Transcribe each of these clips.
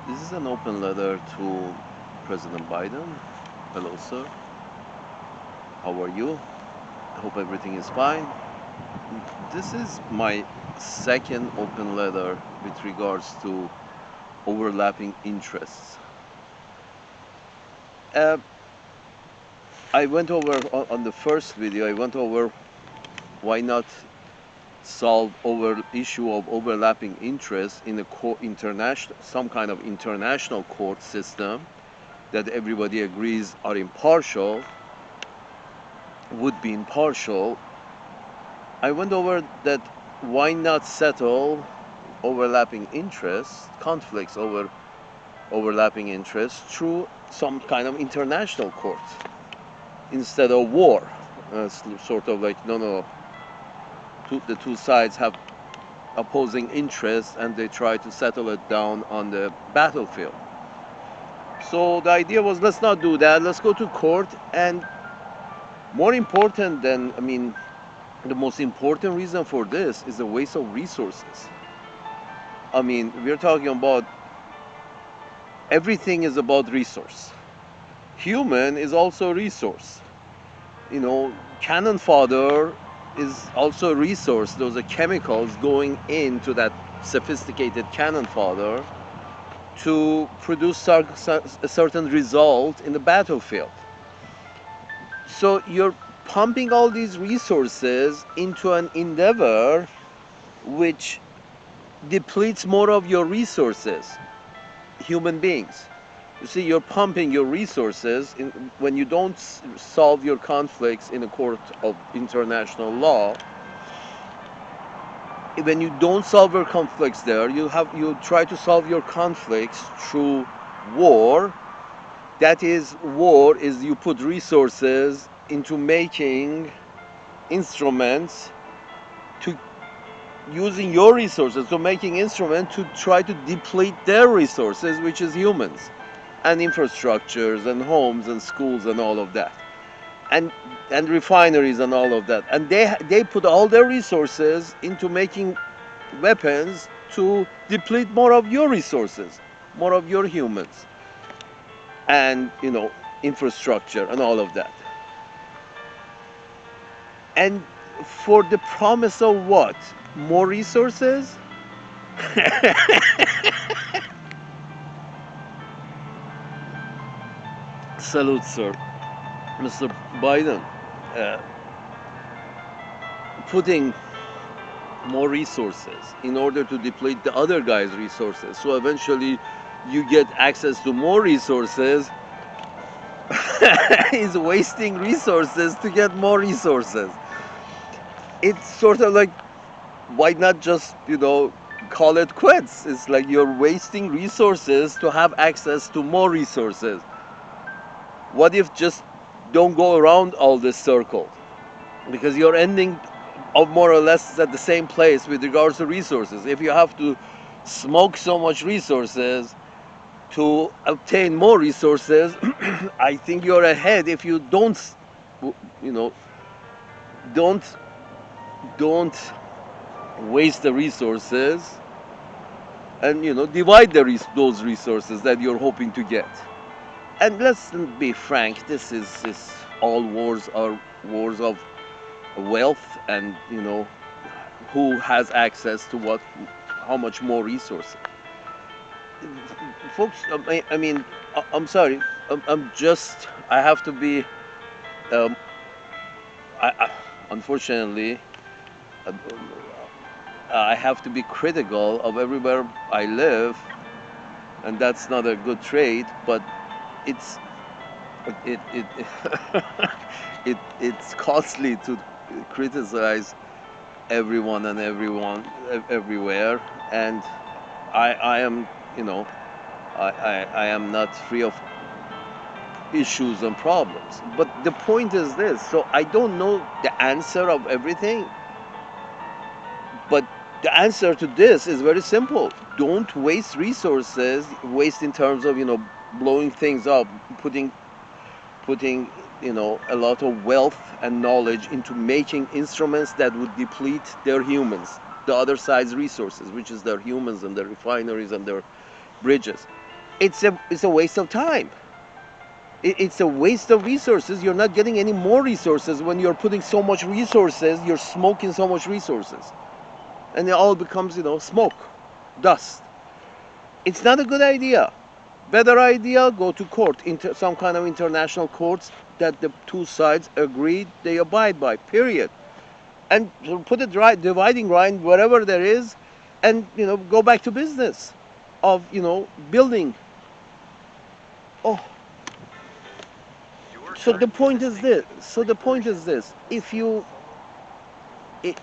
This is an open letter to President Biden. Hello, sir. How are you? I hope everything is fine. This is my second open letter with regards to overlapping interests. Uh, I went over on the first video. I went over why not solve over issue of overlapping interests in a international, some kind of international court system that everybody agrees are impartial, would be impartial. I went over that why not settle overlapping interests, conflicts over overlapping interests through some kind of international court instead of war. Sort of like, no, the two sides have opposing interests and they try to settle it down on the battlefield. So the idea was, let's not do that, let's go to court. And more important than, the most important reason for this is the waste of resources. We're talking about everything is about resource. Human is also a resource. Cannon fodder is also a resource. Those are chemicals going into that sophisticated cannon fodder to produce a certain result in the battlefield. So you're pumping all these resources into an endeavor which depletes more of your resources, human beings. You see, you're pumping your resources when you don't solve your conflicts in a court of international law. When you don't solve your conflicts there, you try to solve your conflicts through war. That is, war is you put resources into making instruments, to using your resources, to making instruments to try to deplete their resources, which is humans and infrastructures and homes and schools and all of that, and refineries and all of that. And they put all their resources into making weapons to deplete more of your resources, more of your humans, and infrastructure and all of that. And for the promise of what? More resources? Salute, sir. Mr. Biden, uh, putting more resources in order to deplete the other guy's resources. So eventually you get access to more resources. Is wasting resources to get more resources. It's sort of like, why not just, call it quits? It's like you're wasting resources to have access to more resources. What if just don't go around all this circle? Because you're ending up more or less at the same place with regards to resources. If you have to smoke so much resources to obtain more resources, I think you're ahead if you don't, you know, don't waste the resources, and divide those resources that you're hoping to get. And let's be frank, this is all wars are wars of wealth, and who has access to what, how much more resources. Folks, I'm sorry, I have to be, um, unfortunately, uh, I have to be critical of everywhere I live, and that's not a good trait, but it's it it's costly to criticize everyone everywhere. And I am, I am not free of issues and problems. But the point is this: so I don't know the answer of everything, but the answer to this is very simple. Don't waste resources. Waste in terms of blowing things up, putting a lot of wealth and knowledge into making instruments that would deplete their humans, the other side's resources, which is their humans and their refineries and their bridges. it's a waste of time. It's a waste of resources. You're not getting any more resources when you're putting so much resources. You're smoking so much resources, and it all becomes smoke, dust. It's not a good idea. Better idea, go to court, some kind of international courts that the two sides agree they abide by, period. And put a dividing line wherever there is, and go back to business of building. Oh, so the point is this. If it,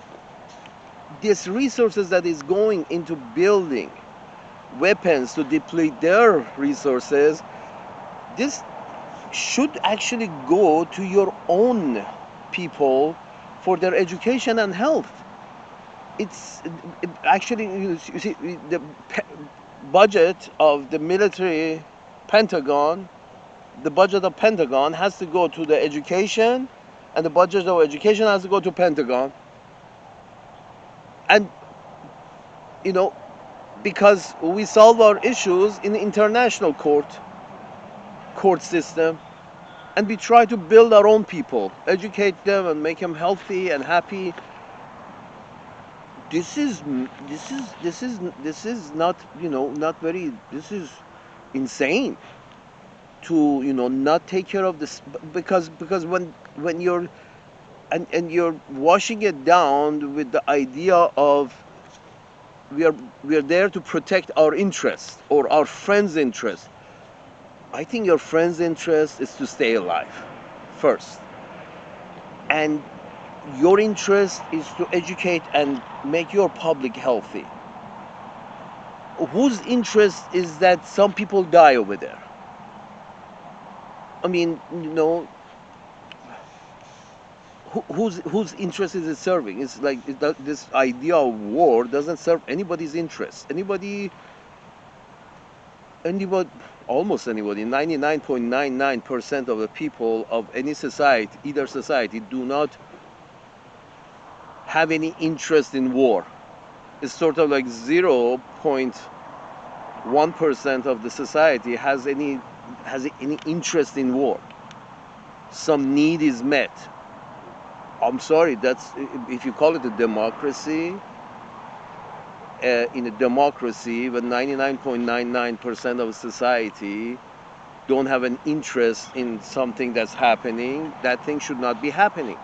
this resources that is going into building weapons to deplete their resources, this should actually go to your own people for their education and health. It's actually, you see, the budget of the military Pentagon, the budget of Pentagon has to go to the education, and the budget of education has to go to Pentagon. And because we solve our issues in the international court system, and we try to build our own people, educate them and make them healthy and happy. This is not not very, this is insane to not take care of this, because when you're and you're washing it down with the idea of we are there to protect our interest or our friend's interest. I think your friend's interest is to stay alive first, and your interest is to educate and make your public healthy. Whose interest is that some people die over there? I mean, whose interest is it serving? It's like this idea of war doesn't serve anybody's interest. Anybody, almost anybody, 99.99% of the people of any society, either society, do not have any interest in war. It's sort of like 0.1% of the society has any interest in war. Some need is met. I'm sorry, that's, if you call it a democracy, in a democracy when 99.99% of society don't have an interest in something that's happening, that thing should not be happening.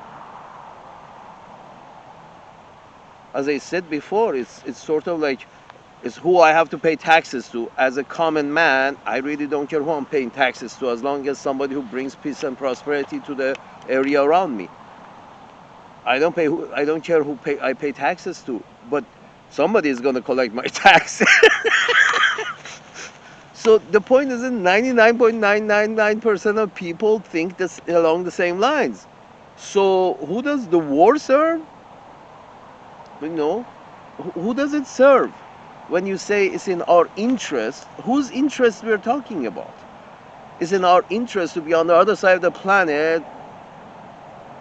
As I said before, it's sort of like, it's who I have to pay taxes to. As a common man, I really don't care who I'm paying taxes to, as long as somebody who brings peace and prosperity to the area around me. I don't care who I pay taxes to, but somebody is going to collect my tax. So the point is that 99.999% of people think this along the same lines. So who does the war serve? Who does it serve? When you say it's in our interest, whose interest we're talking about? It's in our interest to be on the other side of the planet,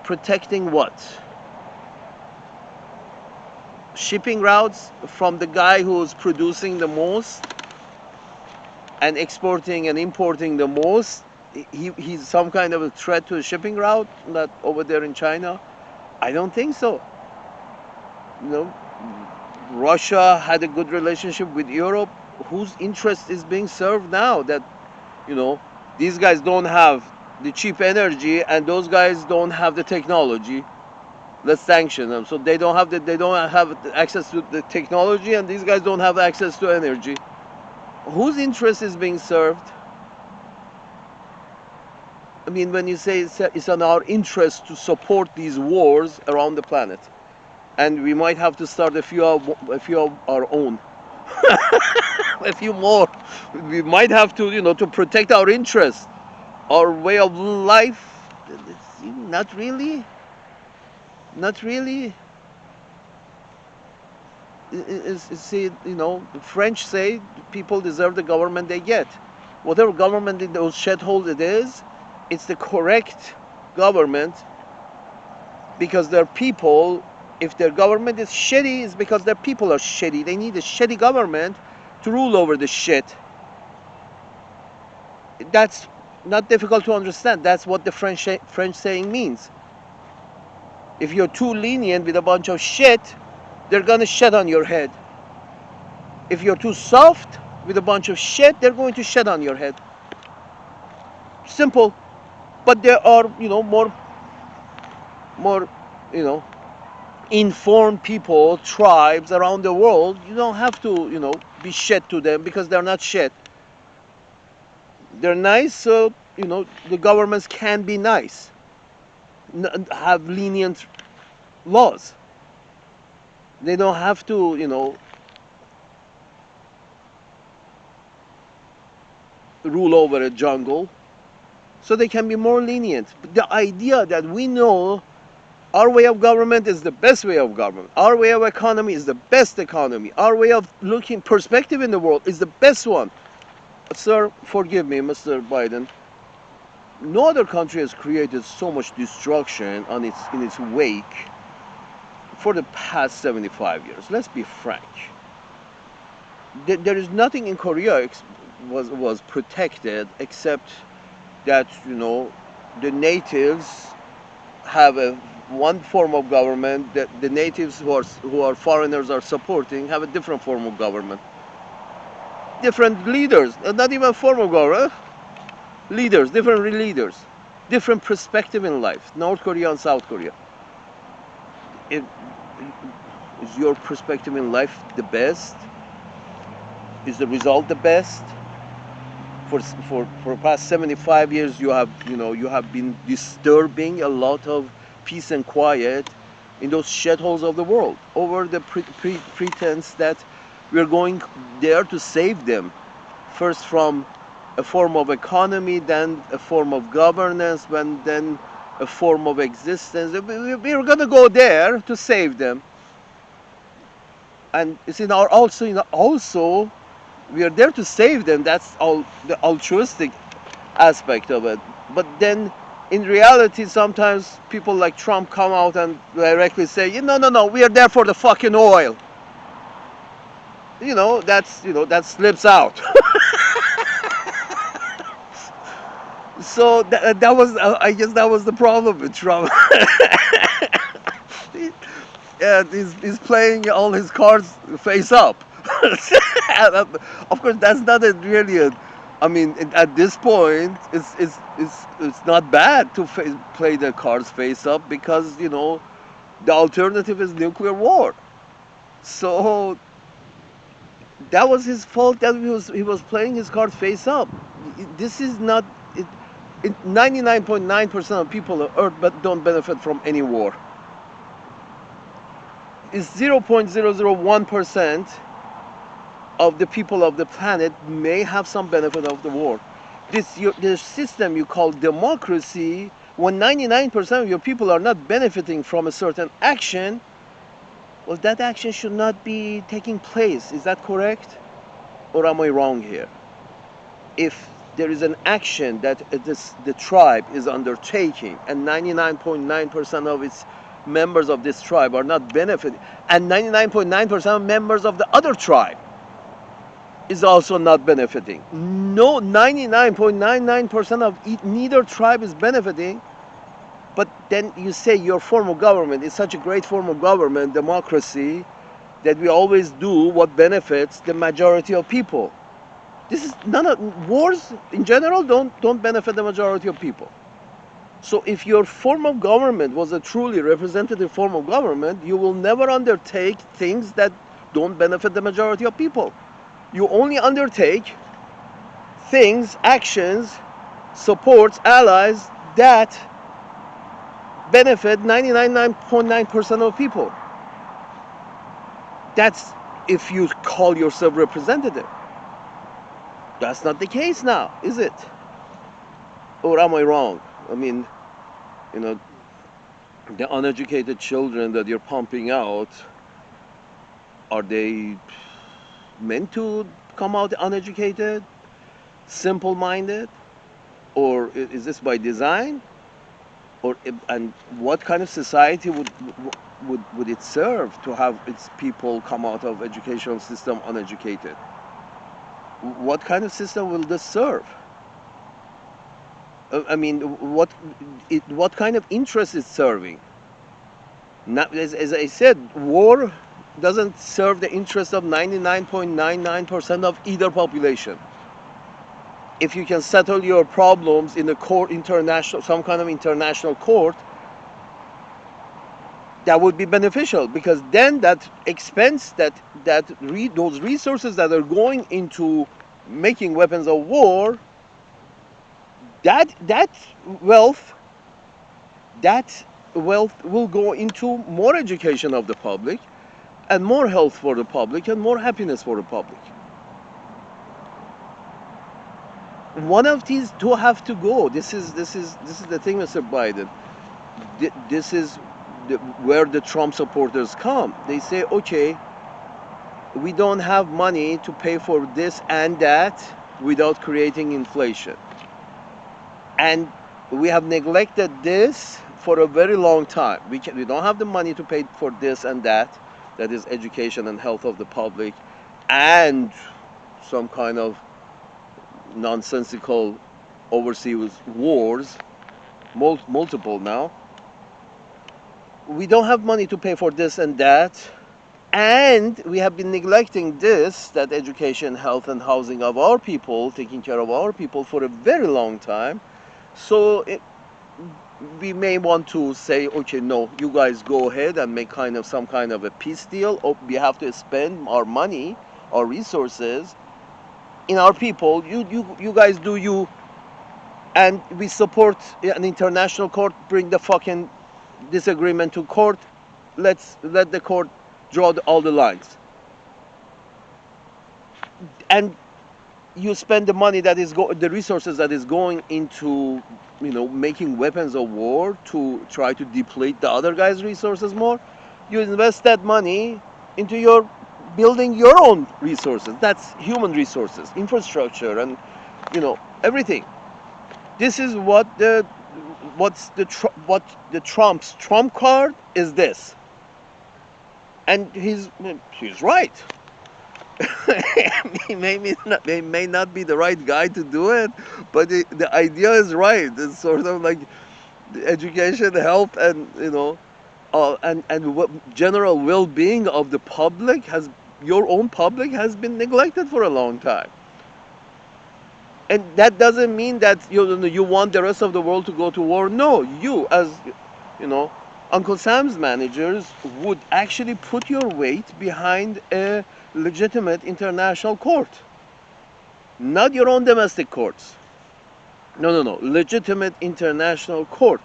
protecting what? Shipping routes from the guy who's producing the most and exporting and importing the most. He's some kind of a threat to the shipping route that over there in China? I don't think so. Russia had a good relationship with Europe. Whose interest is being served now that these guys don't have the cheap energy and those guys don't have the technology? Let's sanction them. So they don't have access to the technology, and these guys don't have access to energy. Whose interest is being served? I mean, when you say it's in our interest to support these wars around the planet, and we might have to start a few of our own, a few more. We might have to, to protect our interests, our way of life. Not really. Not really. See, the French say people deserve the government they get. Whatever government in those shitholes it is, it's the correct government, because their people, if their government is shitty, it's because their people are shitty. They need a shitty government to rule over the shit. That's not difficult to understand. That's what the French saying means. If you're too lenient with a bunch of shit, they're gonna shit on your head. If you're too soft with a bunch of shit, they're going to shit on your head. Simple. But there are, more, you know, informed people, tribes around the world. You don't have to, be shit to them because they're not shit. They're nice, so, the governments can be nice, have lenient laws. They don't have to, rule over a jungle, so they can be more lenient. But the idea that we know our way of government is the best way of government, our way of economy is the best economy, our way of looking perspective in the world is the best one. Sir, forgive me, Mr. Biden. No other country has created so much destruction in its wake for the past 75 years. Let's be frank. There is nothing in Korea was protected except that the natives have one form of government that the natives who are foreigners are supporting have a different form of government. Different leaders, not even form of government. Leaders, different leaders, different perspective in life. North Korea and South Korea. It, is your perspective in life the best? Is the result the best? For the past 75 years, you have been disturbing a lot of peace and quiet in those shitholes of the world over the pretense that we're going there to save them, first from a form of economy, then a form of governance, then a form of existence. We're gonna go there to save them, and it's also we are there to save them. That's all the altruistic aspect of it. But then, in reality, sometimes people like Trump come out and directly say, no, we are there for the fucking oil. That slips out. So that was, I guess, that was the problem with Trump. Yeah, he's playing all his cards face up. Of course, that's not really a. I mean, at this point, it's not bad to play the cards face up because the alternative is nuclear war. So that was his fault that he was playing his cards face up. This is not. 99.9% of people on Earth but don't benefit from any war. It's 0.001% of the people of the planet may have some benefit of the war. This system you call democracy, when 99% of your people are not benefiting from a certain action, well, that action should not be taking place. Is that correct? Or am I wrong here? If there is an action that the tribe is undertaking and 99.9% of its members of this tribe are not benefiting, and 99.9% of members of the other tribe is also not benefiting. No, 99.99% of neither tribe is benefiting. But then you say your form of government is such a great form of government, democracy, that we always do what benefits the majority of people. This is wars in general don't benefit the majority of people. So if your form of government was a truly representative form of government, you will never undertake things that don't benefit the majority of people. You only undertake things, actions, supports, allies that benefit 99.9% of people. That's if you call yourself representative. That's not the case now, is it? Or am I wrong? I mean, the uneducated children that you're pumping out, are they meant to come out uneducated, simple-minded, or is this by design? And what kind of society would it serve to have its people come out of educational system uneducated? What kind of system will this serve? I mean, what kind of interest is serving? Not, as I said, war doesn't serve the interest of 99.99% of either population. If you can settle your problems in the court, international, some kind of international court, that would be beneficial, because then that expense, those resources that are going into making weapons of war, that wealth that wealth will go into more education of the public, and more health for the public, and more happiness for the public. One of these two have to go. This is the thing, Mr. Biden. This is where the Trump supporters come. They say, okay, we don't have money to pay for this and that without creating inflation, and we have neglected this for a very long time. We don't have the money to pay for this and that, that is education and health of the public, and some kind of nonsensical overseas wars, multiple now. We don't have money to pay for this and that, and we have been neglecting this, that education, health, and housing of our people, taking care of our people for a very long time. So we may want to say, okay, no, you guys go ahead and make kind of some kind of a peace deal, or we have to spend our money, our resources in our people. You guys do you, and we support an international court. Bring the fucking disagreement to court. Let the court draw all the lines, and you spend the money that is the resources that is going into, making weapons of war to try to deplete the other guy's resources more. You invest that money into your building your own resources. That's human resources, infrastructure, and everything. This is what the Trump's trump card is. This, and he's right. he may not be the right guy to do it, but the idea is right. It's sort of like the education, health, and general well-being of the public your own public has been neglected for a long time. And that doesn't mean that you want the rest of the world to go to war. No, you, as Uncle Sam's managers, would actually put your weight behind a legitimate international court, not your own domestic courts. No, legitimate international court.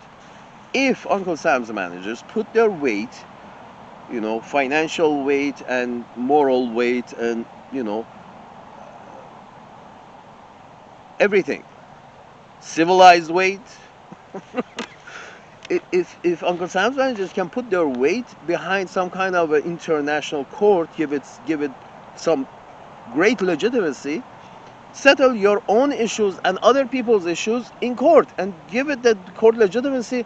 If Uncle Sam's managers put their weight, financial weight and moral weight, and everything, civilized weight. If Uncle Sam's managers can put their weight behind some kind of an international court, give it some great legitimacy, settle your own issues and other people's issues in court, and give it the court legitimacy,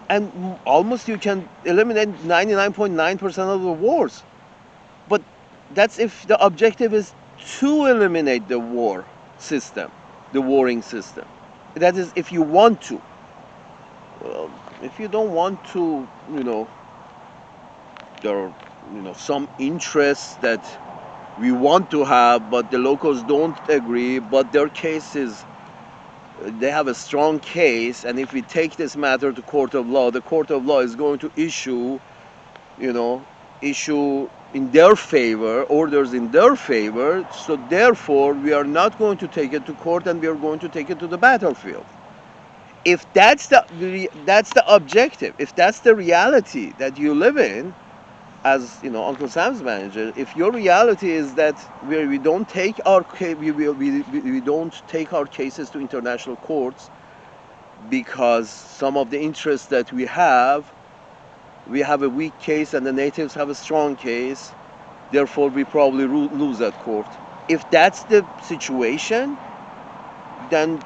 and almost you can eliminate 99.9% of the wars. But that's if the objective is to eliminate the war system, the warring system. That is if you want to. Well, if you don't want to, there are some interests that we want to have, but the locals don't agree, but their case is, they have a strong case, and if we take this matter to court of law, the court of law is going to issue in their favor, orders in their favor. So therefore we are not going to take it to court, and we are going to take it to the battlefield. If that's the objective, if that's the reality that you live in as Uncle Sam's manager, if your reality is that we don't take our we don't take our cases to international courts because some of the interests that we have a weak case and the natives have a strong case, therefore we probably lose that court. If that's the situation, then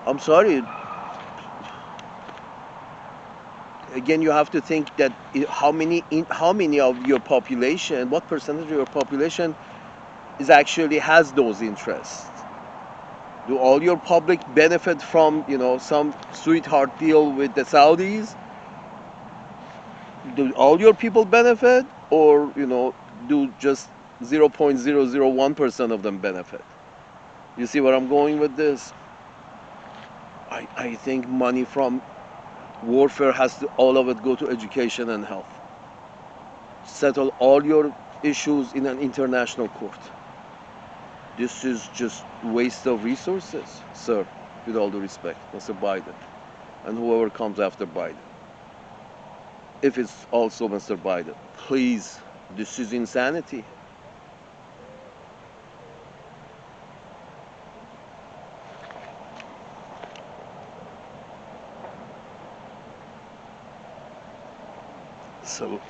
I'm sorry. Again, you have to think that how many of your population, what percentage of your population is actually has those interests. Do all your public benefit from, some sweetheart deal with the Saudis? Do all your people benefit, or do just 0.001% of them benefit? You see where I'm going with this? I think money from warfare has to, all of it, go to education and health. Settle all your issues in an international court. This is just waste of resources, sir, with all due respect, Mr. Biden, and whoever comes after Biden. If it's also Mr. Biden, please, this is insanity. Salute.